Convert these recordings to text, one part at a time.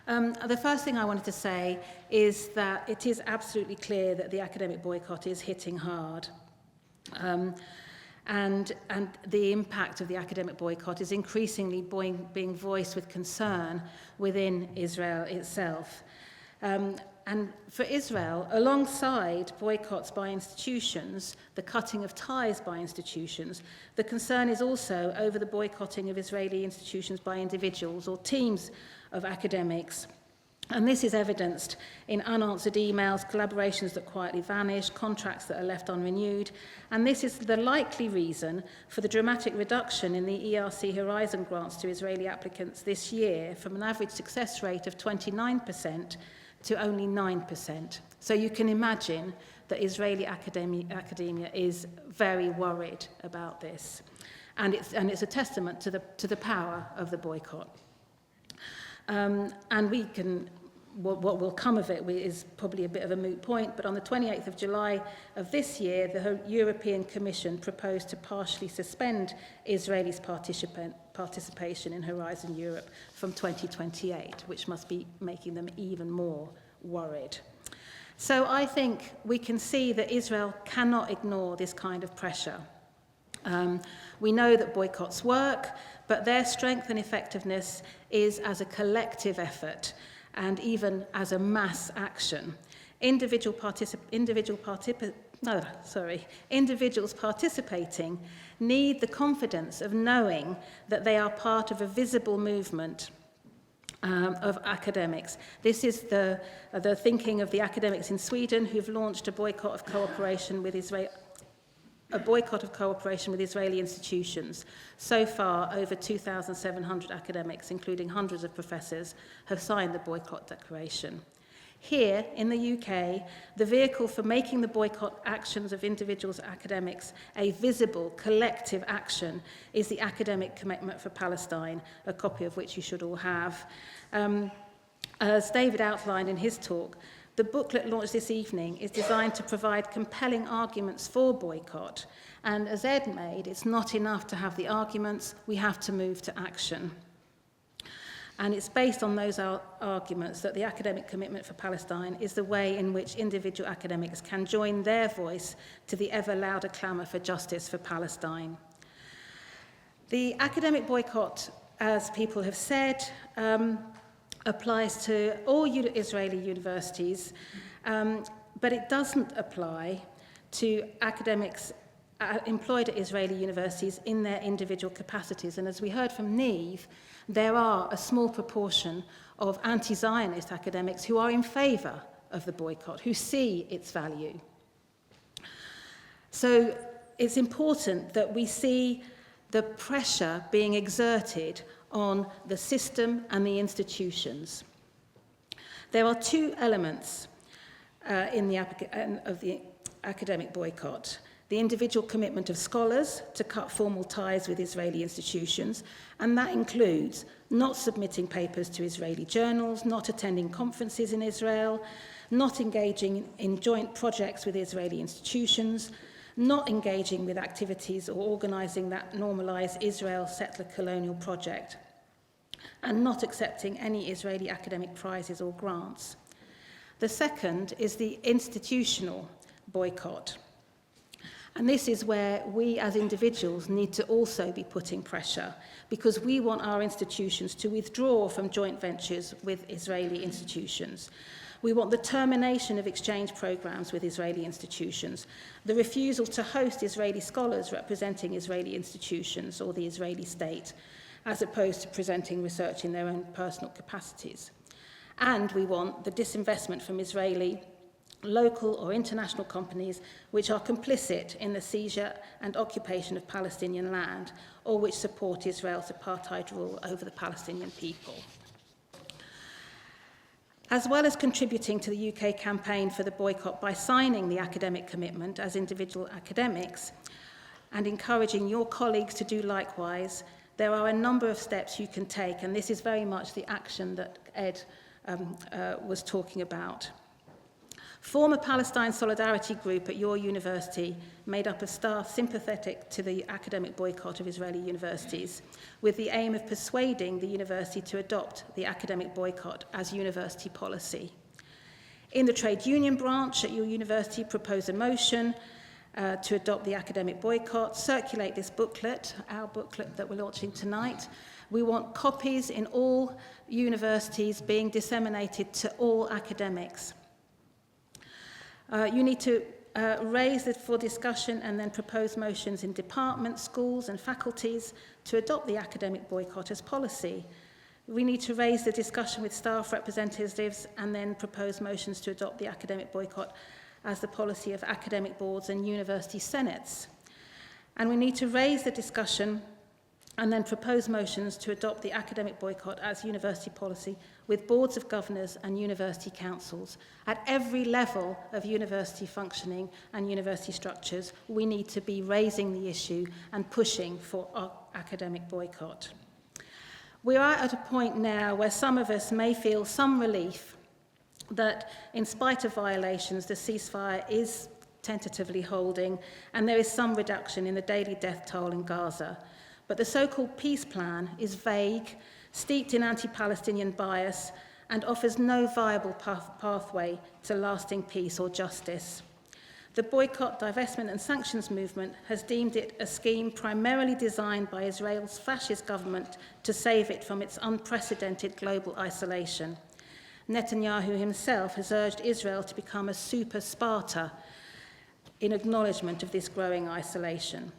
The first thing I wanted to say is that it is absolutely clear that the academic boycott is hitting hard. And the impact of the academic boycott is increasingly being voiced with concern within Israel itself. And for Israel, alongside boycotts by institutions, the cutting of ties by institutions, the concern is also over the boycotting of Israeli institutions by individuals or teams of academics. And this is evidenced in unanswered emails, collaborations that quietly vanish, contracts that are left unrenewed. And this is the likely reason for the dramatic reduction in the ERC Horizon grants to Israeli applicants this year from an average success rate of 29% to only 9%. So you can imagine that Israeli academia is very worried about this. And it's a testament to the power of the boycott. And we can, what will come of it is probably a bit of a moot point, but on the 28th of July of this year, the European Commission proposed to partially suspend Israelis' participation in Horizon Europe from 2028, which must be making them even more worried. So I think we can see that Israel cannot ignore this kind of pressure. We know that boycotts work, but their strength and effectiveness is as a collective effort and even as a mass action. Individuals participating need the confidence of knowing that they are part of a visible movement of academics. This is the thinking of the academics in Sweden who've launched a boycott of cooperation with Israeli institutions. So far, over 2,700 academics, including hundreds of professors, have signed the boycott declaration. Here, in the UK, the vehicle for making the boycott actions of individuals academics a visible, collective action is the Academic Commitment for Palestine, a copy of which you should all have. As David outlined in his talk, the booklet launched this evening is designed to provide compelling arguments for boycott. And as Ed made, it's not enough to have the arguments, we have to move to action. And it's based on those arguments that the Academic Commitment for Palestine is the way in which individual academics can join their voice to the ever louder clamour for justice for Palestine. The academic boycott, as people have said, applies to all Israeli universities, but it doesn't apply to academics employed at Israeli universities in their individual capacities. And as we heard from Neve, there are a small proportion of anti-Zionist academics who are in favour of the boycott, who see its value. So it's important that we see the pressure being exerted on the system and the institutions. There are two elements of the academic boycott. The individual commitment of scholars to cut formal ties with Israeli institutions, and that includes not submitting papers to Israeli journals, not attending conferences in Israel, not engaging in joint projects with Israeli institutions, not engaging with activities or organising that normalise Israel settler colonial project, and not accepting any Israeli academic prizes or grants. The second is the institutional boycott. And this is where we as individuals need to also be putting pressure, because we want our institutions to withdraw from joint ventures with Israeli institutions. We want the termination of exchange programs with Israeli institutions, the refusal to host Israeli scholars representing Israeli institutions or the Israeli state, as opposed to presenting research in their own personal capacities. And we want the disinvestment from Israeli local or international companies which are complicit in the seizure and occupation of Palestinian land, or which support Israel's apartheid rule over the Palestinian people. As well as contributing to the UK campaign for the boycott by signing the academic commitment as individual academics and encouraging your colleagues to do likewise, there are a number of steps you can take, and this is very much the action that Ed was talking about. Form a Palestine solidarity group at your university made up of staff sympathetic to the academic boycott of Israeli universities, with the aim of persuading the university to adopt the academic boycott as university policy. In the trade union branch at your university, propose a motion to adopt the academic boycott, circulate this booklet, our booklet that we're launching tonight. We want copies in all universities being disseminated to all academics. You need to raise it for discussion and then propose motions in departments, schools and faculties to adopt the academic boycott as policy. We need to raise the discussion with staff representatives and then propose motions to adopt the academic boycott as the policy of academic boards and university senates. And we need to raise the discussion and then propose motions to adopt the academic boycott as university policy with boards of governors and university councils. At every level of university functioning and university structures, we need to be raising the issue and pushing for our academic boycott. We are at a point now where some of us may feel some relief that in spite of violations, the ceasefire is tentatively holding and there is some reduction in the daily death toll in Gaza. But the so-called peace plan is vague, steeped in anti-Palestinian bias, and offers no viable pathway to lasting peace or justice. The boycott, divestment and sanctions movement has deemed it a scheme primarily designed by Israel's fascist government to save it from its unprecedented global isolation. Netanyahu himself has urged Israel to become a super Sparta in acknowledgement of this growing isolation.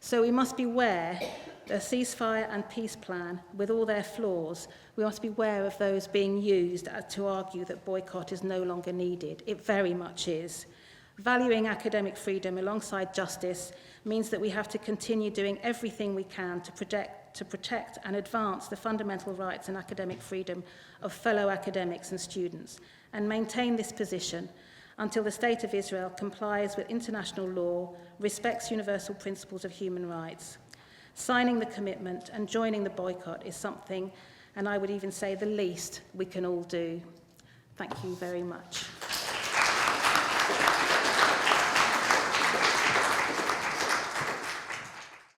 So we must beware the ceasefire and peace plan, with all their flaws, we must beware of those being used to argue that boycott is no longer needed. It very much is. Valuing academic freedom alongside justice means that we have to continue doing everything we can to protect and advance the fundamental rights and academic freedom of fellow academics and students, and maintain this position until the State of Israel complies with international law, respects universal principles of human rights. Signing the commitment and joining the boycott is something, and I would even say the least, we can all do. Thank you very much.